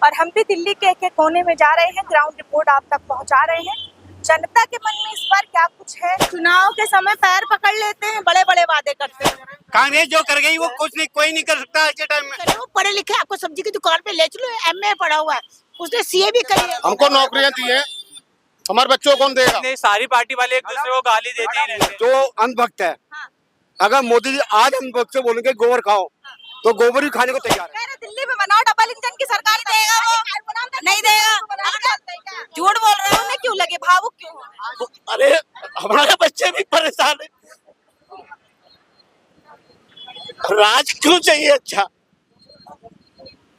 और हम भी दिल्ली के एक एक कोने में जा रहे हैं, ग्राउंड रिपोर्ट आप तक पहुंचा रहे हैं। जनता के मन में इस बार क्या कुछ है? चुनाव के समय पैर पकड़ लेते हैं, बड़े बड़े वादे करते हैं। कांग्रेस जो कर गई वो कुछ नहीं, कोई नहीं कर सकता आज के टाइम में। वो पढ़े लिखे, आपको सब्जी की दुकान पे ले चलो, एमए पढ़ा हुआ है, उसने सीए भी करी है। हमको नौकरियां दी है, हमारे बच्चों को कौन देगा? नहीं, सारी पार्टी वाले एक दूसरे को गाली देते ही रहते हैं। जो अंधभक्त है, अगर मोदी जी आज अंधभक्त से बोलेंगे गोबर खाओ तो गोबर ही खाने को तैयार है। कह रहे दिल्ली में बनाओ डबल इंजन की सरकार, देगा वो नहीं देगा। झूठ बोल रहे हो, क्यों लगे भावुक क्यों हो? अरे हमारे बच्चे भी परेशान है। राज क्यों चाहिए? अच्छा,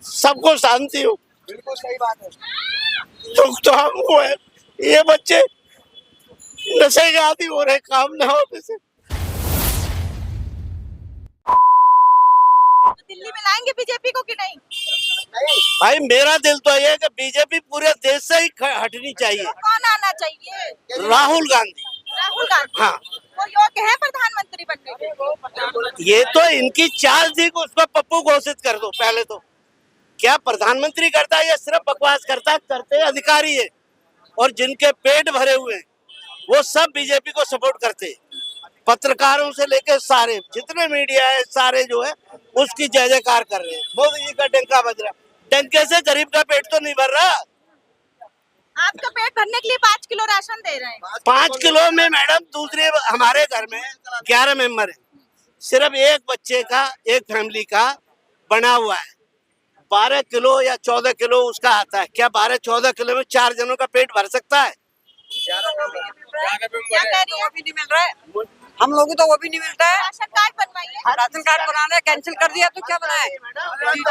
सबको शांति हो। बिल्कुल सही बात है। दुख तो हमको है, ये बच्चे नशे के आदी हो रहे, काम ना होने से। दिल्ली में लाएंगे बीजेपी को कि नहीं? भाई मेरा दिल तो ये है कि बीजेपी पूरे देश से ही हटनी चाहिए। कौन आना चाहिए? राहुल गांधी। राहुल गांधी। हाँ, वो योग्य है प्रधानमंत्री बनने के? ये तो इनकी चाल थी कि उसको पप्पू घोषित कर दो। पहले तो क्या प्रधानमंत्री करता है या सिर्फ बकवास करता है? करते अधिकारी है, और जिनके पेट भरे हुए हैं वो सब बीजेपी को सपोर्ट करते हैं। पत्रकारों से लेकर सारे जितने मीडिया है, सारे जो है उसकी जय जयकार कर रहे हैं। मोदी जी का डंका बज रहा है। डंके से गरीब का पेट तो नहीं भर रहा। आपका पेट भरने के लिए 5 किलो राशन दे रहे हैं। 5 किलो में मैडम, दूसरे हमारे घर में 11 मेंबर है, सिर्फ एक बच्चे का, एक फैमिली का बना हुआ है 12 किलो या 14 किलो उसका आता है। क्या 12-14 किलो में 4 जनों का पेट भर सकता है? क्या कह रही है? भी नहीं मिल रहा है, हम लोगों को तो वो भी नहीं मिलता है। राशन कार्ड बनवाइए। राशन कार्ड बनाना है, कैंसिल कर दिया तो क्या बनाए? राशन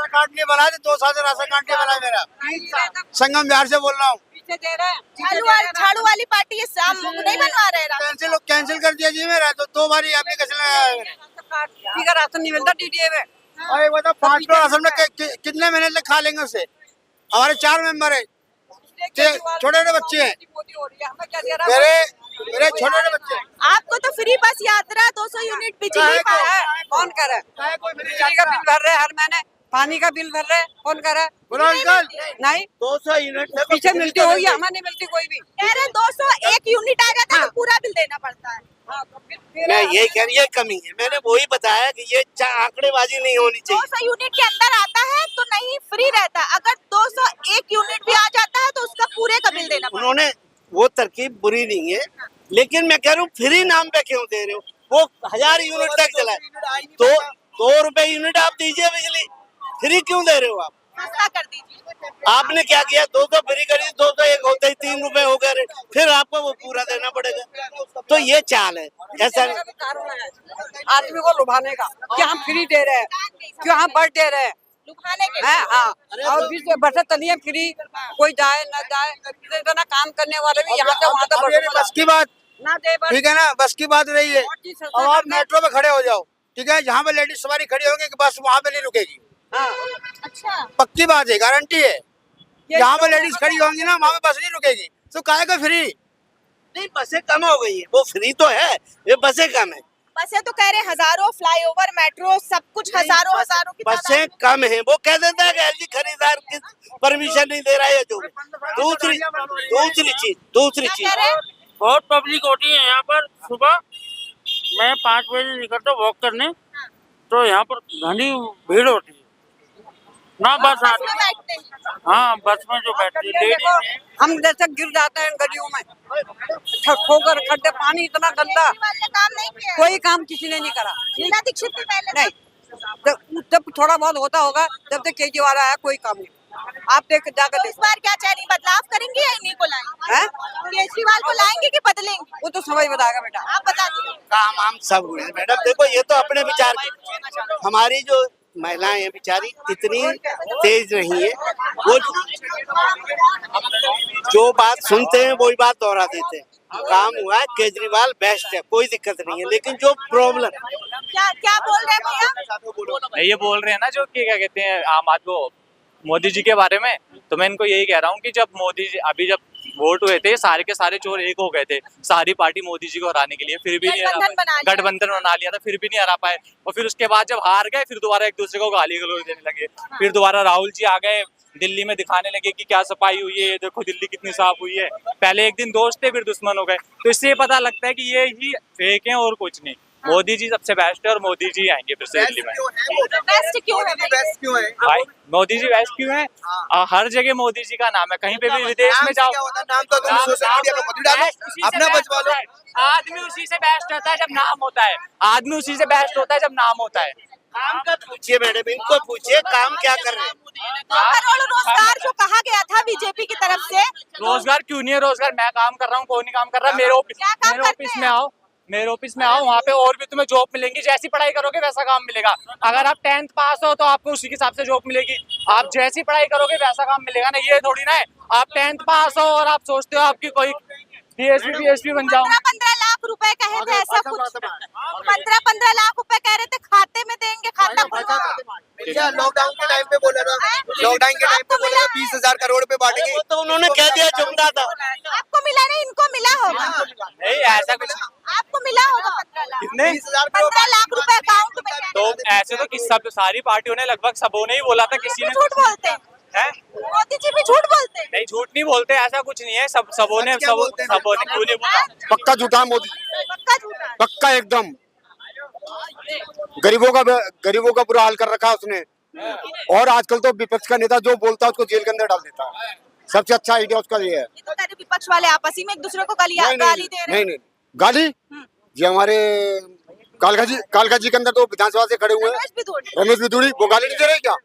कार्ड नहीं बना, 2 साल से राशन कार्ड नहीं बना मेरा। संगम बिहार से बोल रहा हूँ। पीछे दे रहे हैं। झाड़ू वाली पार्टी नहीं बनवा रहे राशन। कैंसिल कर दिया जी मेरा, तो 2 बार एप्लीकेशन लगाया मैंने। किसी का राशन नहीं मिलता डीडीए में। और एक बताओ 5 किलो राशन में कितने महीने तक खा लेंगे उससे? हमारे 4 मेंबर है, छोटे छोटे बच्चे हैं, मेरे छोटे छोटे बच्चे हैं। आपको तो फ्री बस यात्रा, 200 यूनिट बिजली का है। कौन कर रहा है? बिजली का बिल भर रहे हैं हर महीने, पानी का बिल भर रहे हैं, कौन कर रहा है? बोलो अंकल, नहीं, 200 यूनिट में पीछे मिलती होगी, हमें नहीं मिलती कोई भी। कह रहे 201 यूनिट आ जाता है तो पूरा बिल देना पड़ता है। मैं ये कह रही है कमी है। मैंने वही बताया कि ये आंकड़ेबाजी नहीं होनी चाहिए। 200 यूनिट के अंदर आता है तो नहीं फ्री रहता, अगर 201 यूनिट भी आ जाता है तो उसका पूरे का बिल देना पड़ता है। उन्होंने वो तरकीब बुरी नहीं है, लेकिन मैं कह रहा हूँ फ्री नाम पे क्यों दे रहे हो? वो 1000 यूनिट तक चला है, तो 2 रुपए यूनिट आप दीजिए बिजली, फ्री क्यों दे रहे हो आप? सस्ता कर दीजिए। आपने क्या किया? 200 फ्री करी, 201 होते ही 3 रुपए हो गए, फिर आपको वो पूरा देना पड़ेगा। तो ये चाल है, ऐसा नहीं। आदमी को लुभाने का कि हम फ्री दे रहे हैं, क्यों हम बढ़ दे रहे हैं, लुभाने के हैं? हाँ, और बीच में बचत नहीं है फ्री, कोई जाए ना जाए, इतना काम करने वाले भी यहाँ से वहाँ अब ये बस की बात, ना दे बस। ठीक है ना, बस की बात रही है। अब आप मेट्रो में खड़े हो जाओ, ठीक है, जहाँ पे लेडीज सवारी खड़ी होगी कि बस वहाँ पे नहीं रुकेगी। हाँ, अच्छा, पक्की बात है, गारंटी है। जहाँ पे लेडीज खड़ी होंगी ना, वहाँ पे बस नहीं रुकेगी। तो काहे को फ्री? नहीं, बसें कम हो गई है, वो फ्री तो है, ये बसें कम है। बसें तो कह रहे हजारों, फ्लाईओवर, मेट्रो, सब कुछ हजारों की बसें कम है। वो कह देता है कि एलजी खरीदार की परमिशन नहीं दे रहा है। जो दूसरी चीज कह रहे हैं? बहुत पब्लिक होती है यहाँ पर। सुबह मैं 5 बजे निकलता वॉक करने, तो यहाँ पर घनी भीड़ होती है ना। बस बस में बैठते हैं। हाँ, बस में जो बैठती है लेडीज, हम जैसे गिर जाते हैं गलियों में, ठोकर खड्डे, पानी इतना गंदा, केजरीवाल ने काम नहीं किया। कोई काम किसी ने नहीं करा। शीला दीक्षित भी पहले नहीं, जब थोड़ा बहुत होता होगा, जब तक केजरीवाल आया कोई काम नहीं। आप देख जाकर तो इस बार क्या चाहिए, बदलाव करेंगे या इन्हीं को लाएंगे? हैं? केजरीवाल को लाएंगे कि बदलेंगे? वो तो समझ बताएगा बेटा। आप बता दीजिए। काम आम सब हुए हैं मैडम। देखो ये तो अपने विचार की, हमारी जो महिलाएं हैं बेचारी इतनी तेज नहीं है, वो जो बात सुनते हैं वही बात दोहरा देते हैं। काम हुआ है, केजरीवाल बेस्ट है, कोई दिक्कत नहीं है, लेकिन जो प्रॉब्लम क्या क्या बोल रहे हैं भैया? ये बोल रहे हैं ना जो कि क्या कहते हैं आम आदमी मोदी जी के बारे में, तो मैं इनको यही कह रहा हूँ कि जब मोदी जी अभी जब वोट हुए थे, सारे के सारे चोर एक हो गए थे, सारी पार्टी मोदी जी को हराने के लिए, फिर भी नहीं हरा पाए। गठबंधन बना लिया था, फिर भी नहीं हरा पाए। और फिर उसके बाद जब हार गए, फिर दोबारा एक दूसरे को गाली गलौज देने लगे। फिर दोबारा राहुल जी आ गए, दिल्ली में दिखाने लगे कि क्या सफाई हुई है, देखो दिल्ली कितनी साफ हुई है। पहले एक दिन दोस्त थे फिर दुश्मन हो गए। तो इससे ये पता लगता है कि ये ही फेक है और कुछ नहीं। मोदी जी सबसे बेस्ट है और मोदी जी आएंगे फिर से दिल्ली में। बेस्ट क्यों है बेस्ट क्यों है? भाई मोदी जी बेस्ट क्यों है? हर जगह मोदी जी का नाम है, कहीं पे भी विदेश में जाओ नाम तो तुम सोशल मीडिया पे खुद ही डालो, अपना बचवा लो। आदमी उसी से बेस्ट होता है जब नाम होता है। आदमी उसी से बेस्ट होता है जब नाम होता है। काम का पूछिए मैडम, इनको पूछिए काम क्या कर रहे हैं। 2 करोड़ रोजगार जो कहा गया था बीजेपी की तरफ से, रोजगार क्यों नहीं है? रोजगार मैं काम कर रहा हूँ, कोई नहीं काम कर रहा। मेरे क्या काम करते ऑफिस हैं? में आओ, मेरे ऑफिस में आओ, वहाँ पे और भी तुम्हें जॉब मिलेंगी। जैसी पढ़ाई करोगे वैसा काम मिलेगा। अगर आप 10th पास हो तो आपको उसी के हिसाब से जॉब मिलेगी। आप जैसी पढ़ाई करोगे वैसा काम मिलेगा ना। ये थोड़ी ना है आप 10th पास हो और आप सोचते हो आपकी कोई DSP बन जाऊँ। 15 लाख रुपए कहे थे, ऐसा कुछ 15 लाख रुपए कह रहे थे खाते में देंगे, खाता खुलवा। लॉकडाउन के टाइम पे बोला था, लॉकडाउन के टाइम पे बोला था 20,000 करोड़ पे बांटेंगे। वो तो उन्होंने कह दिया जुमला था। आपको मिला नहीं, इनको मिला होगा। नहीं ऐसा कुछ आपको मिला होगा 15 लाख। कितने 15 लाख रुपए अकाउंट में। तो ऐसे तो सब सारी पार्टियों ने लगभग सबों ने ही बोला था। किसी ने झूठ बोलते हैं, है? मोदी जी भी झूठ बोलते हैं। नहीं झूठ नहीं बोलते, ऐसा कुछ नहीं है। सबों ने क्यों नहीं बोला? पक्का झूठा मोदी, पक्का झूठा है। पक्का एकदम। गरीबों का बुरा हाल कर रखा है उसने। और आजकल तो विपक्ष का नेता जो बोलता है उसको जेल के अंदर डाल देता है। सबसे अच्छा आइडिया उसका ये है। ये तो कह रहे विपक्ष वाले आपस ही में एक दूसरे को गाली दे रहे हैं। नहीं गाली ये हमारे कालका जी के अंदर तो विधानसभा से खड़े हुए हैं रमेश बिधूड़ी, वो गाली नहीं दे रहे क्या?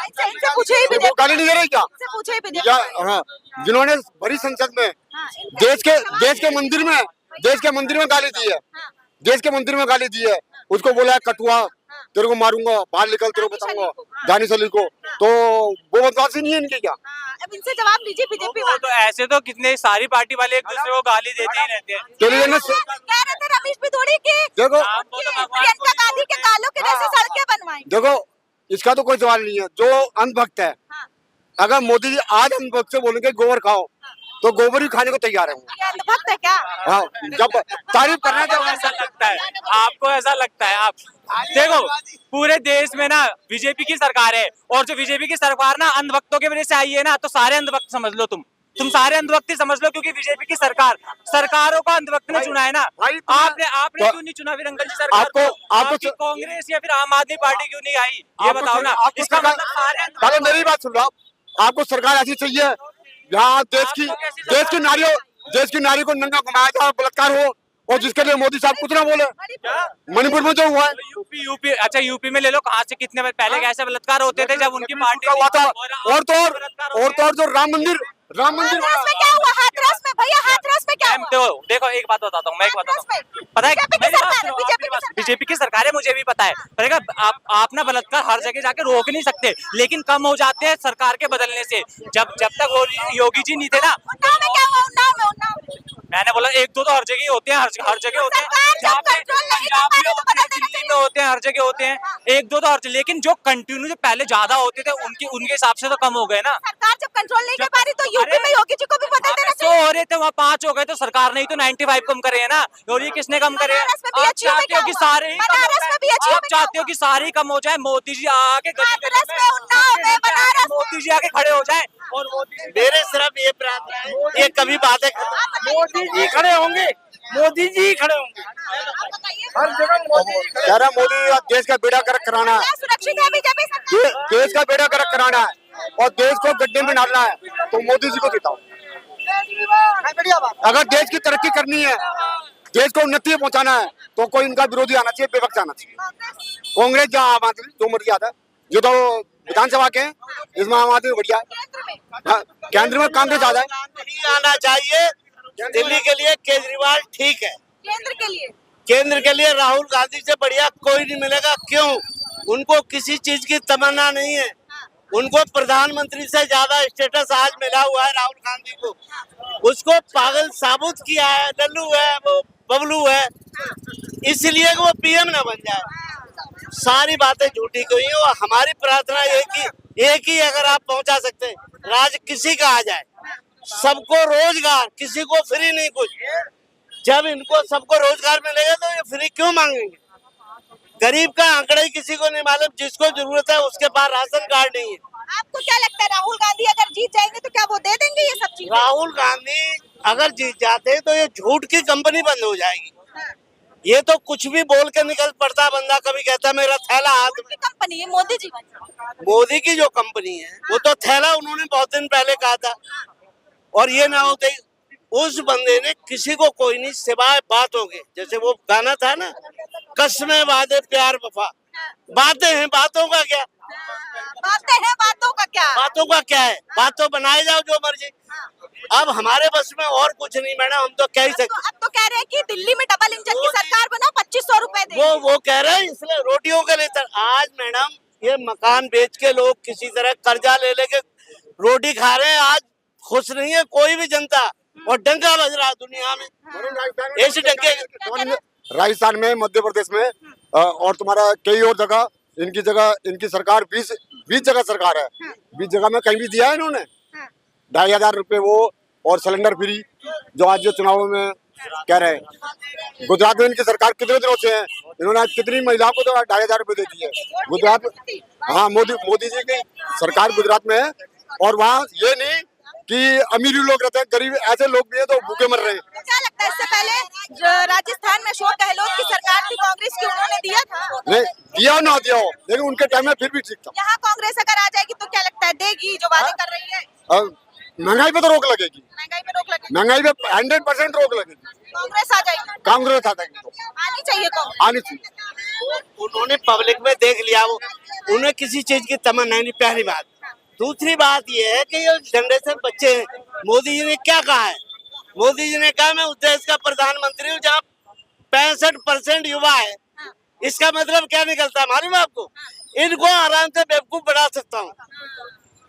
इनसे पूछे ही भी वो गाली नहीं दे रहे क्या? इनसे पूछे ही भी या हाँ, जिन्होंने बड़ी संसद में देश के मंदिर में गाली दी है, देश के मंदिर में गाली दी है। उसको बोला है कटुआ, तेरे को मारूंगा, बाहर निकल, तेरे को बताऊंगा, दानिश अली को। तो वो बदमाशी नहीं है इनके क्या? अब इनसे जवाब लीजिए बीजेपी वो तो ऐसे तो कितने सारी पार्टी वाले एक दूसरे को गाली देते ही रहते हैं। कह रहे थे रमेश बिधूड़ी की देखो प्रियंका गांधी के गालों के जैसे सड़कें बनवाई। देखो इसका तो कोई सवाल नहीं है। जो अंधभक्त है, अगर मोदी जी आज अंधभक्त से बोलेंगे गोबर खाओ तो गोबर ही खाने को तैयार है। ये अंधभक्त है क्या? हाँ, जब तारीफ करना जब ऐसा लगता है आपको, ऐसा लगता है आप देखो पूरे देश में ना बीजेपी की सरकार है और जो बीजेपी की सरकार ना अंधभक्तों की वजह से आई है ना, तो सारे अंधभक्त समझ लो तुम सारे अंधभक्त ही समझ लो, क्योंकि बीजेपी की सरकारों को अंधभक्त ने चुना है ना। आपने क्यों नहीं चुना फिर अंकल जी सरकार को? आपको कांग्रेस या फिर आम आदमी पार्टी क्यों नहीं आई, ये बताओ ना। इसका मतलब सारे मेरी बात सुन रहा, आपको सरकार ऐसी चाहिए यहाँ देश की नारी को नंगा घुमाया जाए, बलात्कार हो, और जिसके लिए मोदी साहब कुछ ना बोले। मणिपुर में जो हुआ है, यूपी अच्छा यूपी में ले लो, कहाँ से कितने पहले कैसे बलात्कार होते थे जब उनकी पार्टी हुआ था। और तो जो राम मंदिर हाथरस में क्या हुआ? हाथरस में भैया, हाथरस में क्या हुआ? देखो एक बात बताता हूँ मैं, पता है बीजेपी की सरकार है, मुझे भी पता है। पर आप ना बलात्कार हर जगह जाके रोक नहीं सकते, लेकिन कम हो जाते हैं सरकार के बदलने से। जब तक वो योगी जी नहीं थे ना, मैंने बोला 1-2 तो हर जगह होते हैं, हर जगह होते हैं, दिल्ली में होते हैं, हर जगह होते हैं। 1-2 तो लेकिन जो कंटिन्यू जो पहले ज्यादा होते थे उनके हिसाब से तो कम हो गए ना। सरकार जब कंट्रोल नहीं कर पा रही तो यूपी में योगी जी को भी बदल देना तो हो रहे थे वहाँ 5 हो गए, तो सरकार ने ही तो 95 कम करे है ना। और ये किसने कम करे? आप चाहते हो कि सारे ही कम हो जाए, मोदी जी आके मोदी जी आके खड़े हो जाए और मेरे सिर्फ ये प्रार्थना है, ये कभी बातें मोदी जी खड़े होंगे, मोदी जी खड़े होंगे हर जगह। मोदी देश का बेड़ा गर्क कराना है, सुरक्षित है बीजेपी सरकार? देश का बेड़ा गर्क कराना है और देश को गड्ढे में डालना है, तो मोदी जी को जिताओ। अगर देश की तरक्की करनी है, देश को उन्नति पहुंचाना है, तो कोई इनका विरोधी आना चाहिए, विपक्ष आना चाहिए। कांग्रेस या आम आदमी जो मर्जी आता है, जो तो विधानसभा के इसमें आम आदमी बढ़िया है, केंद्र में कांग्रेस आ जाए। नहीं आना चाहिए। दिल्ली के लिए केजरीवाल ठीक है, केंद्र के लिए राहुल गांधी से बढ़िया कोई नहीं मिलेगा। क्यों? उनको किसी चीज की तमन्ना नहीं है, उनको प्रधानमंत्री से ज्यादा स्टेटस आज मिला हुआ है राहुल गांधी को। उसको पागल साबुत किया है, लल्लू है, वो बबलू है, इसलिए वो पीएम न बन जाए। सारी बातें झूठी कोई है। और हमारी प्रार्थना एक ही अगर आप पहुंचा सकते हैं, राज किसी का आ जाए, सबको रोजगार, किसी को फ्री नहीं कुछ। जब इनको सबको रोजगार मिलेगा तो ये फ्री क्यों मांगेंगे? गरीब का आंकड़ा ही किसी को नहीं मालूम, जिसको जरूरत है उसके पास राशन कार्ड नहीं है। आपको क्या लगता है राहुल गांधी राहुल गांधी अगर जीत जाते तो ये झूठ की कंपनी बंद हो जाएगी। ये तो कुछ भी बोल के निकल पड़ता बंदा, कभी कहता मेरा थैला हाथ में। कंपनी है मोदी जी। मोदी की जो कंपनी है वो तो थैला उन्होंने बहुत दिन पहले कहा था, और ये ना होते उस बंदे ने किसी को कोई नहीं सिवाय बातों के, जैसे वो गाना था ना, कसमें वादे प्यार वफा, बातें हैं, बातों का क्या, बातें हैं, बातों का क्या। बातों का क्या है, बातों बनाए जाओ जो मर्जी। अब हमारे बस में और कुछ नहीं मैडम, हम तो कह ही सकते। अब तो कह रहे हैं कि दिल्ली में डबल इंजन की सरकार बनाओ, 2500 रुपए दे। वो कह रहे हैं इसलिए रोटियों के लिए आज मैडम ये मकान बेच के लोग किसी तरह कर्जा ले लेके रोटी खा रहे हैं। आज खुश नहीं है कोई भी जनता, और डंका बज रहा है दुनिया में। ऐसे डंके राजस्थान में, मध्य प्रदेश में और तुम्हारा कई और जगह इनकी सरकार 20 जगह सरकार है। 20 जगह में कहीं भी दिया है इन्होंने 2500 रुपए वो, और सिलेंडर फ्री जो आज जो चुनाव में कह रहे हैं। गुजरात में इनकी सरकार कितने दिनों से है, इन्होंने आज कितनी महिलाओं को तो 2500 रुपए दे दिए गुजरात में। हाँ, मोदी जी की सरकार गुजरात में है, और वहाँ ये नहीं कि अमीर लोग रहते हैं, गरीब ऐसे लोग भी हैं तो भूखे मर रहे हैं। क्या लगता है इससे पहले जो राजस्थान में अशोक गहलोत की सरकार थी कांग्रेस की, उन्होंने दिया था? नहीं दिया ना दिया हो, लेकिन उनके टाइम में फिर भी ठीक था। यहाँ कांग्रेस अगर आ जाएगी तो क्या लगता है देगी जो वादे कर रही है? महंगाई पे तो रोक लगेगी, महंगाई पे रोक लगेगी, महंगाई पे 100% रोक लगेगी। कांग्रेस आ जाएगी, कांग्रेस आ जाएगी तो आनी चाहिए कांग्रेस, आनी चाहिए। उन्होंने पब्लिक में देख लिया, वो उन्हें किसी चीज की तमन्ना नहीं, पहली बात। दूसरी बात ये है कि ये जनरेशन बच्चे हैं। मोदी जी ने क्या कहा है? मोदी जी ने कहा मैं उस देश का प्रधानमंत्री हूँ जहाँ 65% युवा है। इसका मतलब क्या निकलता है मालूम है आपको? इनको आराम से बेवकूफ बना सकता हूँ,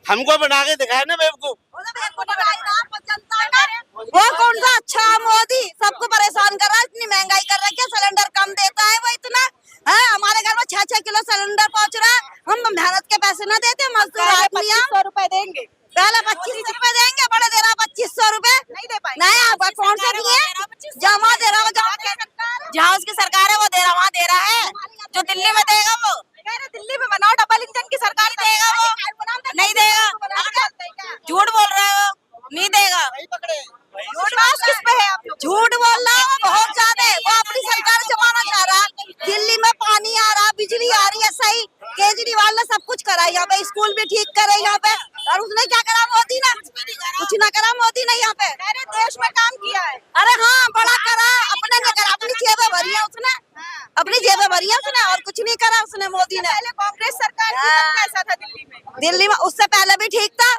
हमको बना के दिखाए ना बेवकूफ। वो कौन सा अच्छा मोदी सबको परेशान कर रहा है, इतनी महंगाई कर रहा है, क्या सिलेंडर कम देता है वो इतना है? हमारे घर में 6-6 किलो सिलेंडर पहुंच रहा है, हम मेहनत के पैसे ना देते, मजदूर आदमी 2500 रुपए देंगे, पहले 25 रुपए देंगे, बड़े दे रहा 2500 रुपए नहीं दे पाए। नहीं। आप कौन सा दिए? जमा दे रहा जहाँ उसकी सरकार है वो दे रहा, वहाँ दे रहा है। जो दिल्ली में देगा वो दिल्ली में बनाओ डबल इंजन की सरकार देगा, वो नहीं देगा। झूठ बोल रहे हो, नहीं देगा। विश्वास किस पे है आप लोग? झूठ बोल रहा है बहुत ज्यादा। वो अपनी सरकार चलाना चाह रहा है। दिल्ली में पानी आ रहा, बिजली आ रही है सही, केजरीवाल ने सब कुछ करा, यहाँ पे स्कूल भी ठीक करे यहाँ पे, और उसने क्या करा? मोदी ने कुछ ना करा, मोदी ने यहाँ पे मेरे देश में काम किया है। अरे हाँ, बड़ा करा, अपने ने करा, अपनी जेबें भरी है उसने, अपनी जेबें भरी है उसने, और कुछ नहीं करा उसने मोदी ने। पहले कांग्रेस सरकार थी तब कैसा था दिल्ली में? दिल्ली में उससे पहले भी ठीक था,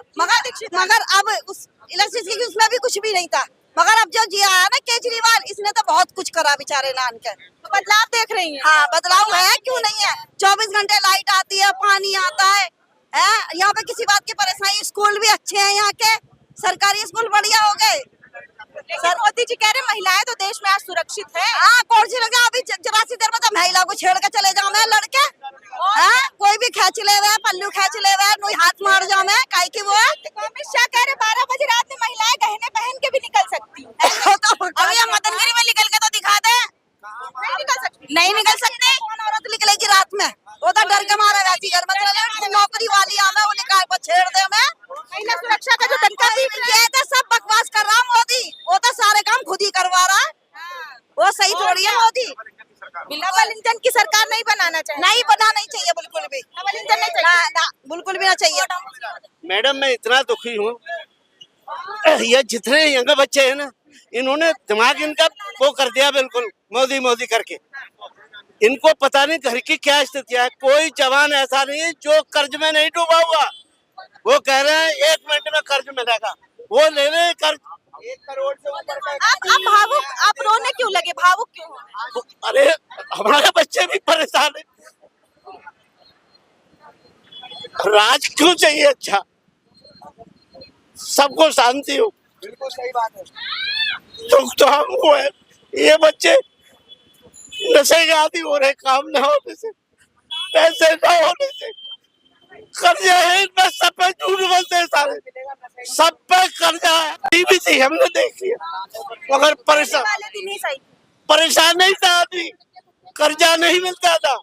मगर अब उस इलेक्ट्रिसिटी उसमें भी कुछ भी नहीं था। मगर अब जो जी आया ना केजरीवाल, इसने तो बहुत कुछ करा बेचारे नान के। तो बदलाव देख रही हैं? हाँ, बदलाव है, क्यों नहीं है? 24 घंटे लाइट आती है, पानी आता है, यहाँ पे किसी बात की परेशानी। स्कूल भी अच्छे हैं यहाँ के, सरकारी स्कूल बढ़िया हो गए। सर मोदी जी कह रहे महिलाएं तो देश में आज सुरक्षित है। हाँ, कौन सी लगे? अभी जरा सी देर में तो महिला को छेड़ के चले जाओ मैं लड़के, कोई भी खेच ले हुए, पल्लू खेच ले हुए, कोई हाथ मार जाओ मैं, काहे की वो है? अमित शाह कह रहे 12 बजे रात में महिलाएं गहने पहन के भी निकल सकती हैं। अभी हम मदनगिरी में निकल के तो दिखा दे। नहीं निकल सकती, नहीं निकल सकते। कौन औरत निकलेगी रात में? वो तो डर के मारे वैसी घर में चले जाए, नौकरी वाली हमें वो निकाल को छेड़ दे हमें। महिला सुरक्षा का जो डंका पीट रहे ये तो सब बकवास कर रहा मोदी, वो तो सारे काम खुद ही करवा रहा है, वो सही थोड़ी है मोदी। डबल इंजन की सरकार नहीं बनाना चाहिए। नहीं बनाना ही चाहिए, बिल्कुल भी डबल इंजन नहीं चाहिए, ना, बिल्कुल भी ना चाहिए। मैडम मैं इतना दुखी हूँ, ये जितने यंग बच्चे हैं ना, इन्होंने दिमाग इनका वो कर दिया बिल्कुल मोदी मोदी करके। इनको पता नहीं घर की क्या स्थिति है। कोई जवान ऐसा नहीं है जो कर्ज में नहीं डूबा हुआ। वो कह रहे हैं 1 मिनट में कर्ज मिलेगा, वो ले रहे कर्ज 1 करोड़ से ऊपर का। आप भावुक, आप रोने क्यों लगे? भावुक क्यों हो? अरे हमारे बच्चे भी परेशान है। राज क्यों चाहिए? अच्छा, सबको शांति हो, बिल्कुल सही बात है। दुख तो हमको है। ये बच्चे नशे के आदि हो रहे, काम न होने से, पैसे न होने से, कर्जा है इनमें, सब पे झूठ बोलते हैं सारे, सब पे कर्जा है। टीवी से हमने देख लिया, मगर परेशान वाले दिन ही सही। परेशान नहीं था आदमी, कर्जा नहीं मिलता था।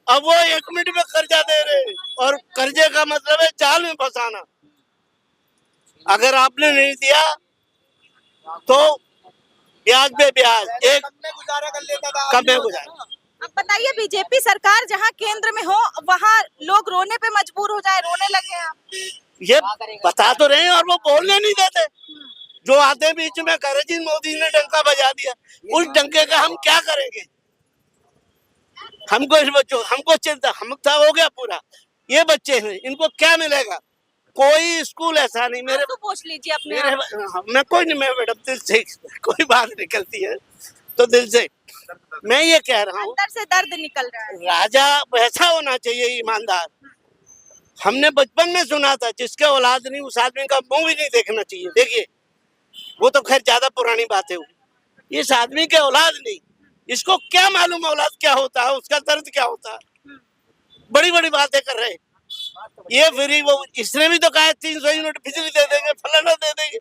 अब वो 1 मिनट में कर्जा दे रहे हैं, और कर्जे का मतलब है जाल में फंसाना। अगर आपने नहीं दिया तो ब्याज पे ब्याज एक गुजारा कर लेता था। कब में गुजारा। अब बताइए, बीजेपी सरकार जहाँ केंद्र में हो वहाँ लोग रोने पे मजबूर हो जाए, रोने लगे हैं आप। ये बता तो रहे हैं और वो बोलने नहीं देते। जो आते बीच में कह रहे जी मोदी ने डंका बजा दिया, उस डंके का हम क्या करेंगे। हमको इस बच्चों हमको चिंता हमका हो गया पूरा। ये बच्चे हैं, इनको क्या मिलेगा। कोई स्कूल ऐसा नहीं मेरे तो पूछ लीजिए अपने मेरे आप। मैं कोई नहीं, मैं मैडम दिल से कोई बात निकलती है तो दिल से मैं ये कह रहा हूँ, अंदर से दर्द निकल रहा है। राजा वैसा होना चाहिए ईमानदार। हमने बचपन में सुना था जिसके औलाद नहीं उस आदमी का मुंह भी नहीं देखना चाहिए। देखिए वो तो खैर ज्यादा पुरानी बात है। इस आदमी के औलाद नहीं, इसको क्या मालूम औलाद क्या होता है, उसका दर्द क्या होता है। बड़ी बड़ी बातें कर रहे हैं। ये फ्री वो इसने भी तो कहा 300 यूनिट बिजली दे देंगे, फलाना दे देंगे।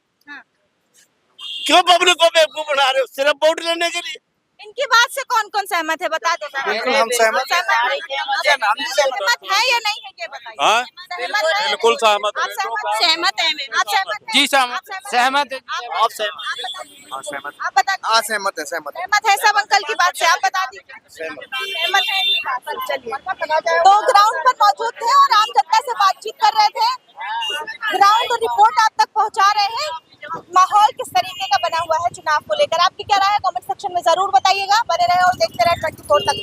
क्यों पब्लिक को बेवकूफ बना रहे हो सिर्फ वोट लेने के लिए। इनकी बात से कौन कौन सहमत है, बता दो। बिल्कुल हम सहमत हैं। सहमत है या नहीं है ये बताइए। हाँ? सहमत है? बिल्कुल सहमत है। आप सहमत है? आप सहमत हैं? जी सहमत सहमत है। आप सहमत? आप बता दीजिए। हाँ सहमत है सहमत है। सहमत है सब अंकल की बात से, आप बता दीजिए। सहमत है इनकी बात से। चलिए, तो ग्राउंड पर मौजूद थे और आम जनता से बातचीत कर रहे थे। ग्राउंड रिपोर्ट आप तक पहुंचा रहे हैं। माहौल किस तरीके का बना हुआ है चुनाव को लेकर, आपकी क्या राय है कमेंट सेक्शन में जरूर बताइएगा। बने रहे और देखते रहे 24 तक।